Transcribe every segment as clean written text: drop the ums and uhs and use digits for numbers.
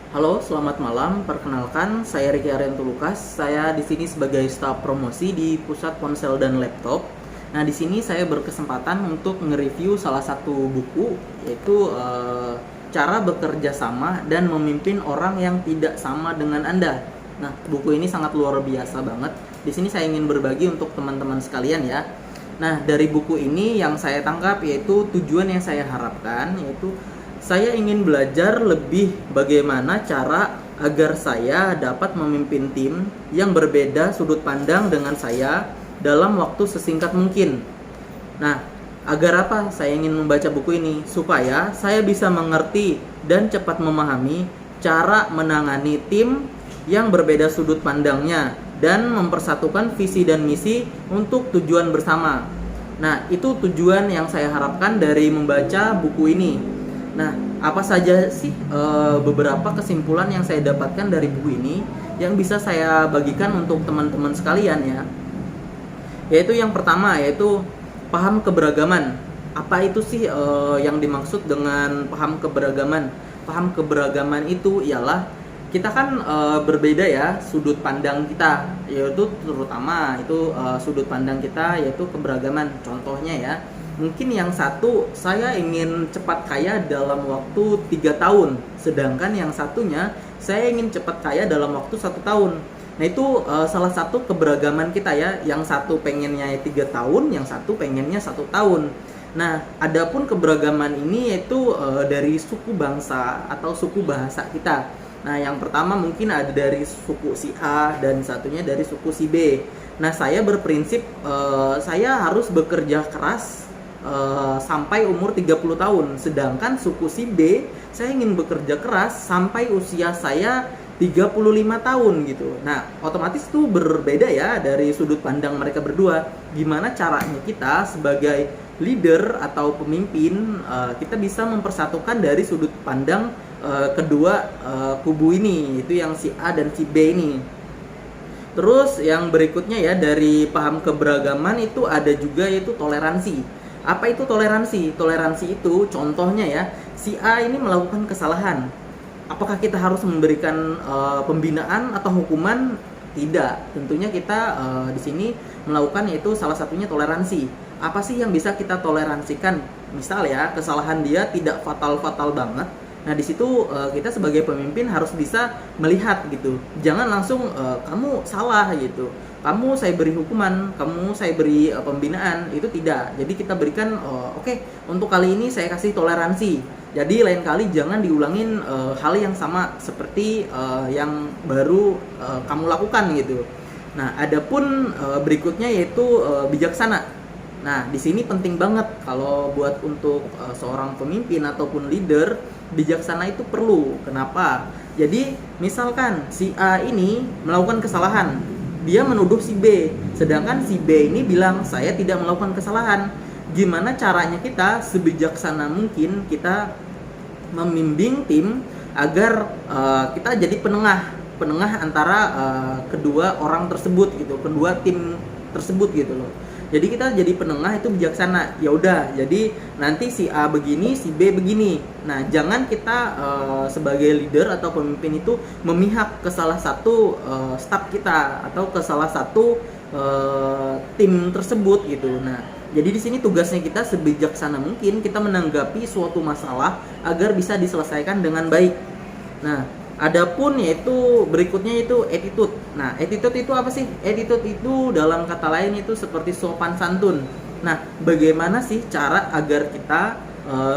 Halo, selamat malam. Perkenalkan, saya Riki Arianto Lukas. Saya di sini sebagai staf promosi di Pusat Ponsel dan Laptop. Nah, di sini saya berkesempatan untuk nge-review salah satu buku, yaitu Cara Bekerja Sama dan Memimpin Orang yang Tidak Sama dengan Anda. Nah, buku ini sangat luar biasa banget. Di sini saya ingin berbagi untuk teman-teman sekalian ya. Nah, dari buku ini yang saya tangkap yaitu tujuan yang saya harapkan, yaitu saya ingin belajar lebih bagaimana cara agar saya dapat memimpin tim yang berbeda sudut pandang dengan saya dalam waktu sesingkat mungkin. Nah, agar apa saya ingin membaca buku ini? Supaya saya bisa mengerti dan cepat memahami cara menangani tim yang berbeda sudut pandangnya dan mempersatukan visi dan misi untuk tujuan bersama. Nah, itu tujuan yang saya harapkan dari membaca buku ini. Nah, apa saja sih beberapa kesimpulan yang saya dapatkan dari buku ini yang bisa saya bagikan untuk teman-teman sekalian ya? Yaitu yang pertama, yaitu paham keberagaman. Apa itu sih yang dimaksud dengan paham keberagaman? Paham keberagaman itu ialah kita kan berbeda ya sudut pandang kita, yaitu terutama itu sudut pandang kita yaitu keberagaman. Contohnya ya, mungkin yang satu saya ingin cepat kaya dalam waktu 3 tahun, sedangkan yang satunya saya ingin cepat kaya dalam waktu 1 tahun. Nah itu salah satu keberagaman kita ya, yang satu pengennya 3 tahun, yang satu pengennya 1 tahun. Nah, adapun keberagaman ini yaitu dari suku bangsa atau suku bahasa kita. Nah, yang pertama mungkin ada dari suku si A dan satunya dari suku si B. Nah, saya berprinsip saya harus bekerja keras sampai umur 30 tahun. Sedangkan suku si B, saya ingin bekerja keras sampai usia saya 35 tahun gitu. Nah, otomatis itu berbeda ya dari sudut pandang mereka berdua. Gimana caranya kita sebagai leader atau pemimpin kita bisa mempersatukan dari sudut pandang kedua kubu ini, itu yang si A dan si B ini. Terus yang berikutnya ya, dari paham keberagaman itu ada juga yaitu toleransi. Apa itu toleransi? Toleransi itu contohnya ya, si A ini melakukan kesalahan. Apakah kita harus memberikan pembinaan atau hukuman? Tidak. Tentunya kita di sini melakukan yaitu salah satunya toleransi. Apa sih yang bisa kita toleransikan? Misal ya, kesalahan dia tidak fatal-fatal banget. Nah, di situ kita sebagai pemimpin harus bisa melihat gitu. Jangan langsung kamu salah gitu. Kamu saya beri hukuman, kamu saya beri pembinaan, itu tidak. Jadi kita berikan oke, untuk kali ini saya kasih toleransi. Jadi lain kali jangan diulangin hal yang sama seperti yang baru kamu lakukan gitu. Nah, adapun berikutnya yaitu bijaksana. Nah, di sini penting banget kalau buat untuk seorang pemimpin ataupun leader, bijaksana itu perlu. Kenapa? Jadi, misalkan si A ini melakukan kesalahan, dia menuduh si B, sedangkan si B ini bilang saya tidak melakukan kesalahan. Gimana caranya kita sebijaksana mungkin kita membimbing tim agar kita jadi penengah antara kedua orang tersebut gitu, kedua tim tersebut gitu loh. Jadi kita jadi penengah itu bijaksana. Ya udah, jadi nanti si A begini, si B begini. Nah, jangan kita sebagai leader atau pemimpin itu memihak ke salah satu staf kita atau ke salah satu tim tersebut gitu. Nah, jadi di sini tugasnya kita sebijaksana mungkin kita menanggapi suatu masalah agar bisa diselesaikan dengan baik. Nah, adapun yaitu berikutnya itu attitude. Nah, attitude itu apa sih? Attitude itu dalam kata lain itu seperti sopan santun. Nah, bagaimana sih cara agar kita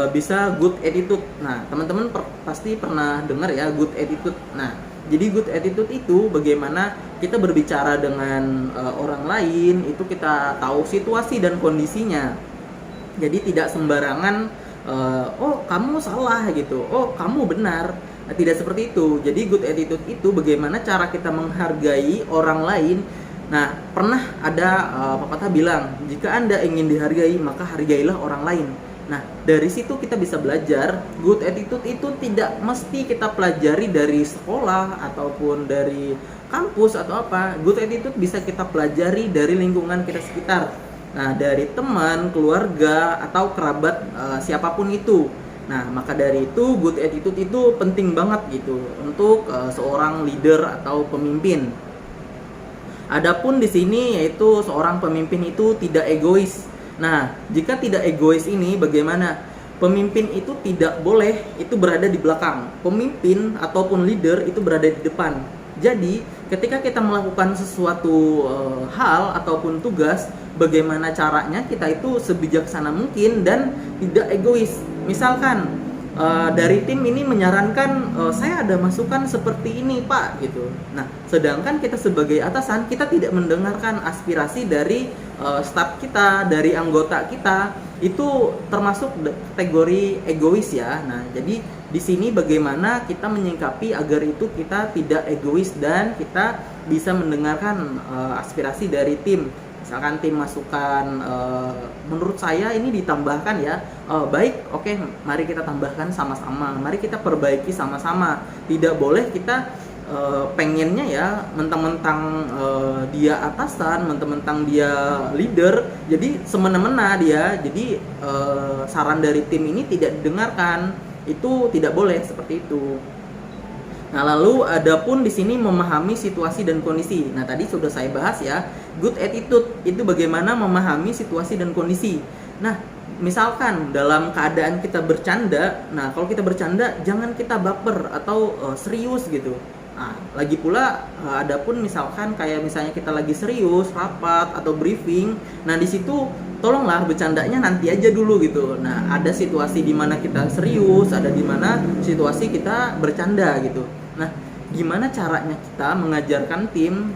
bisa good attitude? Nah, teman-teman pasti pernah dengar ya good attitude. Nah, jadi good attitude itu bagaimana kita berbicara dengan orang lain, itu kita tahu situasi dan kondisinya. Jadi tidak sembarangan oh kamu salah gitu, oh kamu benar. Nah, tidak seperti itu. Jadi good attitude itu bagaimana cara kita menghargai orang lain. Nah, pernah ada pepatah bilang, jika Anda ingin dihargai, maka hargailah orang lain. Nah, dari situ kita bisa belajar. Good attitude itu tidak mesti kita pelajari dari sekolah ataupun dari kampus atau apa. Good attitude bisa kita pelajari dari lingkungan kita sekitar. Nah, dari teman, keluarga, atau kerabat siapapun itu. Nah, maka dari itu good attitude itu penting banget gitu untuk seorang leader atau pemimpin. Adapun di sini yaitu seorang pemimpin itu tidak egois. Nah, jika tidak egois ini bagaimana? Pemimpin itu tidak boleh itu berada di belakang. Pemimpin ataupun leader itu berada di depan. Jadi, ketika kita melakukan sesuatu hal ataupun tugas, bagaimana caranya kita itu sebijaksana mungkin dan tidak egois. Misalkan dari tim ini menyarankan saya ada masukan seperti ini Pak gitu. Nah, sedangkan kita sebagai atasan kita tidak mendengarkan aspirasi dari staf kita, dari anggota kita, itu termasuk kategori egois ya. Nah, jadi di sini bagaimana kita menyikapi agar itu kita tidak egois dan kita bisa mendengarkan aspirasi dari tim. Misalkan tim masukan menurut saya ini ditambahkan ya, baik, oke, mari kita tambahkan sama-sama, mari kita perbaiki sama-sama. Tidak boleh kita pengennya ya mentang-mentang dia atasan, mentang-mentang dia leader, jadi semena-mena dia, jadi saran dari tim ini tidak didengarkan. Itu tidak boleh seperti itu. Nah, lalu adapun di sini memahami situasi dan kondisi. Nah, tadi sudah saya bahas ya, good attitude itu bagaimana memahami situasi dan kondisi. Nah, misalkan dalam keadaan kita bercanda, nah kalau kita bercanda jangan kita baper atau serius gitu. Nah, lagi pula adapun misalkan kayak misalnya kita lagi serius, rapat atau briefing, nah di situ tolonglah bercandanya nanti aja dulu gitu. Nah, ada situasi di mana kita serius, ada di mana situasi kita bercanda gitu. Nah, gimana caranya kita mengajarkan tim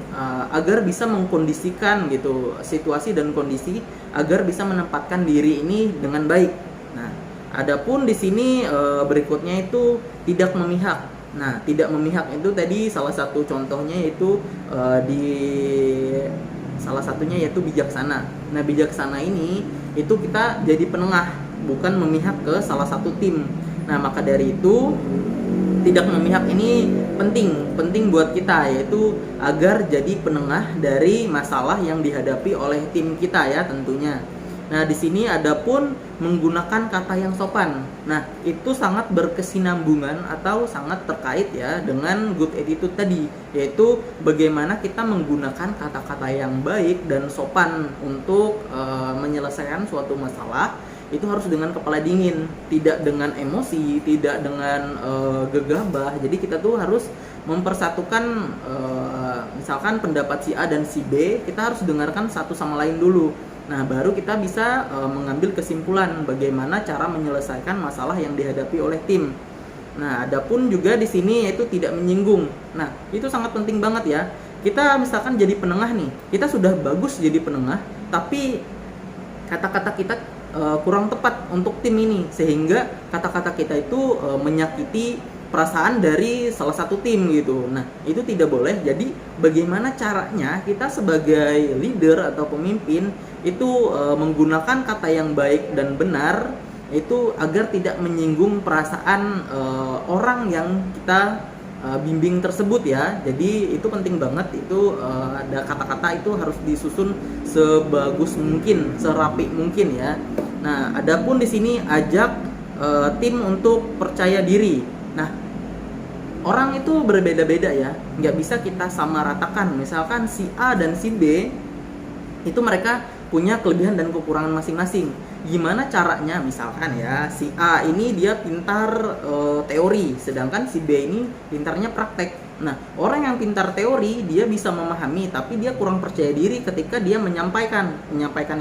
agar bisa mengkondisikan gitu situasi dan kondisi agar bisa menempatkan diri ini dengan baik. Nah, adapun di sini berikutnya itu tidak memihak. Nah, tidak memihak itu tadi salah satu contohnya yaitu di salah satunya yaitu bijaksana. Nah, bijaksana ini itu kita jadi penengah, bukan memihak ke salah satu tim. Nah, maka dari itu tidak memihak ini penting buat kita, yaitu agar jadi penengah dari masalah yang dihadapi oleh tim kita ya tentunya. Nah, di sini adapun menggunakan kata yang sopan. Nah, itu sangat berkesinambungan atau sangat terkait ya dengan good attitude tadi, yaitu bagaimana kita menggunakan kata-kata yang baik dan sopan untuk menyelesaikan suatu masalah. Itu harus dengan kepala dingin, tidak dengan emosi, tidak dengan gegabah. Jadi kita tuh harus mempersatukan misalkan pendapat si A dan si B, kita harus dengarkan satu sama lain dulu. Nah, baru kita bisa mengambil kesimpulan bagaimana cara menyelesaikan masalah yang dihadapi oleh tim. Nah, adapun juga di sini yaitu tidak menyinggung. Nah, itu sangat penting banget ya. Kita misalkan jadi penengah nih, kita sudah bagus jadi penengah, tapi kata-kata kita kurang tepat untuk tim ini, sehingga kata-kata kita itu menyakiti perasaan dari salah satu tim gitu. Nah, itu tidak boleh. Jadi bagaimana caranya kita sebagai leader atau pemimpin itu menggunakan kata yang baik dan benar itu agar tidak menyinggung perasaan orang yang kita bimbing tersebut ya. Jadi itu penting banget, itu ada kata-kata itu harus disusun sebagus mungkin, serapi mungkin ya. Nah, adapun di sini ajak tim untuk percaya diri. Nah, orang itu berbeda-beda ya, nggak bisa kita samaratakan. Misalkan si A dan si B itu mereka punya kelebihan dan kekurangan masing-masing. Gimana caranya? Misalkan ya, si A ini dia pintar teori, sedangkan si B ini pintarnya praktek. Nah, orang yang pintar teori dia bisa memahami, tapi dia kurang percaya diri ketika dia menyampaikan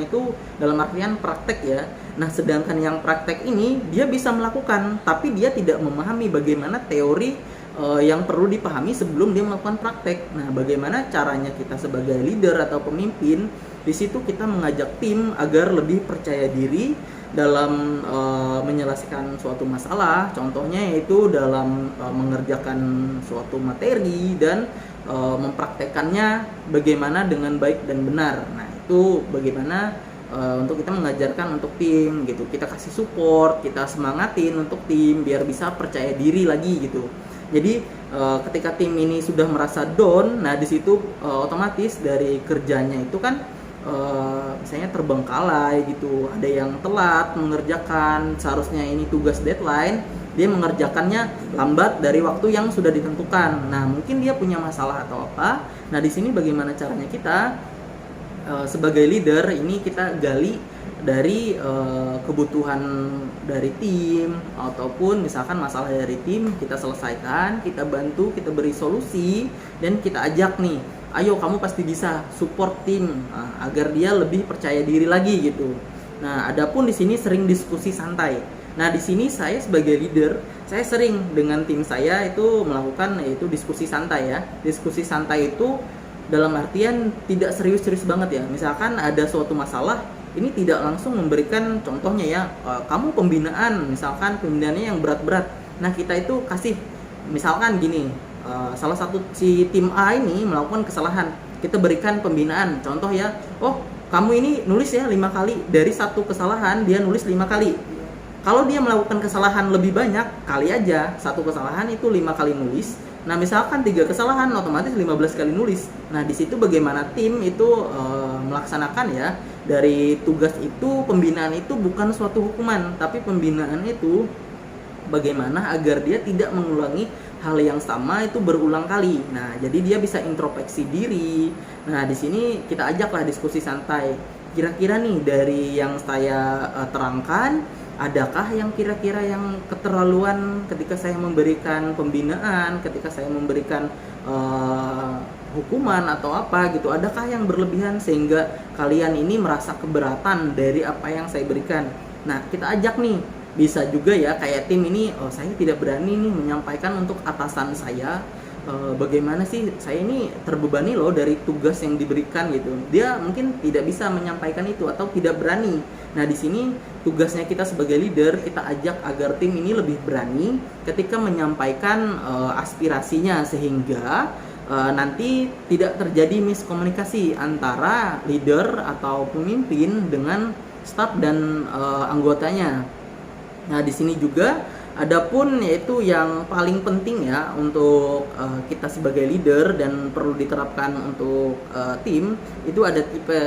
itu dalam artian praktek ya. Nah, sedangkan yang praktek ini dia bisa melakukan, tapi dia tidak memahami bagaimana teori yang perlu dipahami sebelum dia melakukan praktek. Nah, bagaimana caranya kita sebagai leader atau pemimpin? Di situ kita mengajak tim agar lebih percaya diri dalam menyelesaikan suatu masalah. Contohnya yaitu dalam mengerjakan suatu materi dan mempraktekannya bagaimana dengan baik dan benar. Nah, itu bagaimana untuk kita mengajarkan untuk tim gitu. Kita kasih support, kita semangatin untuk tim biar bisa percaya diri lagi gitu. Jadi ketika tim ini sudah merasa down, nah di situ otomatis dari kerjanya itu kan misalnya terbengkalai gitu, ada yang telat mengerjakan, seharusnya ini tugas deadline, dia mengerjakannya lambat dari waktu yang sudah ditentukan. Nah, mungkin dia punya masalah atau apa. Nah, di sini bagaimana caranya kita sebagai leader ini kita gali dari kebutuhan dari tim, ataupun misalkan masalah dari tim kita selesaikan, kita bantu, kita beri solusi, dan kita ajak nih, ayo kamu pasti bisa, support tim agar dia lebih percaya diri lagi gitu. Nah, adapun di sini sering diskusi santai. Nah, di sini saya sebagai leader, saya sering dengan tim saya itu melakukan yaitu diskusi santai ya. Diskusi santai itu dalam artian tidak serius-serius banget ya. Misalkan ada suatu masalah, ini tidak langsung memberikan contohnya ya, kamu pembinaan, misalkan pembinaannya yang berat-berat. Nah, kita itu kasih misalkan gini, salah satu si tim A ini melakukan kesalahan, kita berikan pembinaan. Contoh ya, oh kamu ini nulis ya 5 kali, dari satu kesalahan dia nulis 5 kali. Kalau dia melakukan kesalahan lebih banyak, kali aja satu kesalahan itu 5 kali nulis. Nah, misalkan 3 kesalahan, otomatis 15 kali nulis. Nah, di situ bagaimana tim itu melaksanakan ya, dari tugas itu, pembinaan itu bukan suatu hukuman, tapi pembinaan itu bagaimana agar dia tidak mengulangi hal yang sama itu berulang kali. Nah, jadi dia bisa introspeksi diri. Nah, di sini kita ajaklah diskusi santai. Kira-kira nih dari yang saya terangkan, adakah yang kira-kira yang keterlaluan ketika saya memberikan pembinaan, ketika saya memberikan hukuman atau apa gitu? Adakah yang berlebihan sehingga kalian ini merasa keberatan dari apa yang saya berikan? Nah, kita ajak nih, bisa juga ya kayak tim ini, saya tidak berani nih menyampaikan untuk atasan saya, bagaimana sih saya ini terbebani loh dari tugas yang diberikan gitu. Dia mungkin tidak bisa menyampaikan itu atau tidak berani. Nah, di sini tugasnya kita sebagai leader, kita ajak agar tim ini lebih berani ketika menyampaikan aspirasinya, sehingga nanti tidak terjadi miskomunikasi antara leader atau pemimpin dengan staf dan anggotanya. Nah, di sini juga adapun yaitu yang paling penting ya untuk kita sebagai leader dan perlu diterapkan untuk tim, itu ada tipe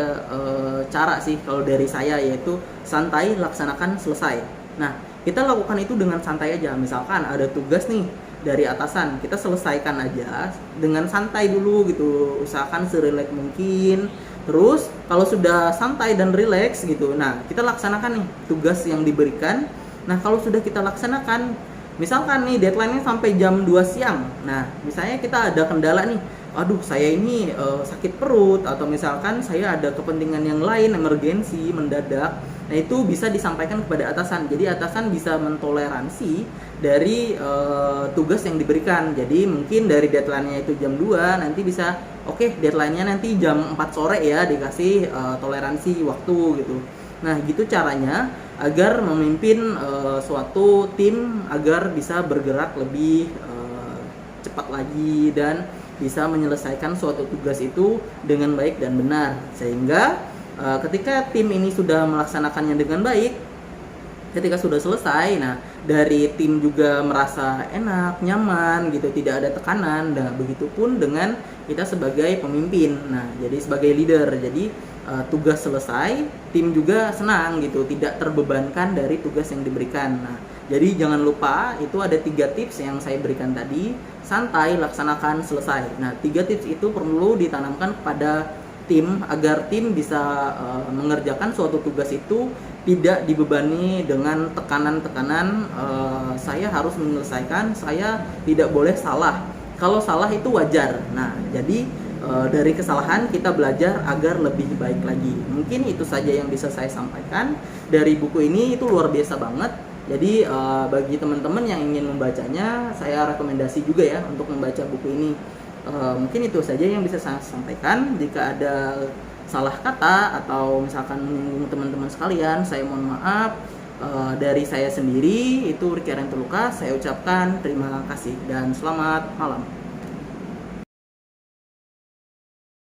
cara sih kalau dari saya, yaitu santai, laksanakan, selesai. Nah, kita lakukan itu dengan santai aja. Misalkan ada tugas nih dari atasan, kita selesaikan aja dengan santai dulu gitu, usahakan serileks mungkin. Terus kalau sudah santai dan rileks gitu, nah kita laksanakan nih tugas yang diberikan. Nah, kalau sudah kita laksanakan, misalkan nih deadline-nya sampai jam 2 siang. Nah, misalnya kita ada kendala nih, aduh saya ini sakit perut, atau misalkan saya ada kepentingan yang lain, emergensi, mendadak. Nah, itu bisa disampaikan kepada atasan. Jadi atasan bisa mentoleransi dari tugas yang diberikan. Jadi mungkin dari deadline-nya itu jam 2, nanti bisa oke, deadline-nya nanti jam 4 sore ya, dikasih toleransi waktu gitu. Nah, gitu caranya agar memimpin suatu tim agar bisa bergerak lebih cepat lagi dan bisa menyelesaikan suatu tugas itu dengan baik dan benar. Sehingga ketika tim ini sudah melaksanakannya dengan baik, ketika sudah selesai, nah dari tim juga merasa enak, nyaman gitu, tidak ada tekanan. Nah, begitupun dengan kita sebagai pemimpin. Nah, jadi sebagai leader, jadi tugas selesai, tim juga senang gitu, tidak terbebankan dari tugas yang diberikan. Nah, jadi jangan lupa itu ada 3 tips yang saya berikan tadi: santai, laksanakan, selesai. Nah, 3 tips itu perlu ditanamkan kepada tim agar tim bisa mengerjakan suatu tugas itu tidak dibebani dengan tekanan-tekanan saya harus menyelesaikan, saya tidak boleh salah. Kalau salah itu wajar. Nah, jadi dari kesalahan kita belajar agar lebih baik lagi. Mungkin itu saja yang bisa saya sampaikan dari buku ini. Itu luar biasa banget. Jadi bagi teman-teman yang ingin membacanya, saya rekomendasi juga ya untuk membaca buku ini. Mungkin itu saja yang bisa saya sampaikan. Jika ada salah kata atau misalkan menyinggung teman-teman sekalian, saya mohon maaf. Dari saya sendiri, itu Ricky Arianto Lukas, saya ucapkan terima kasih dan selamat malam.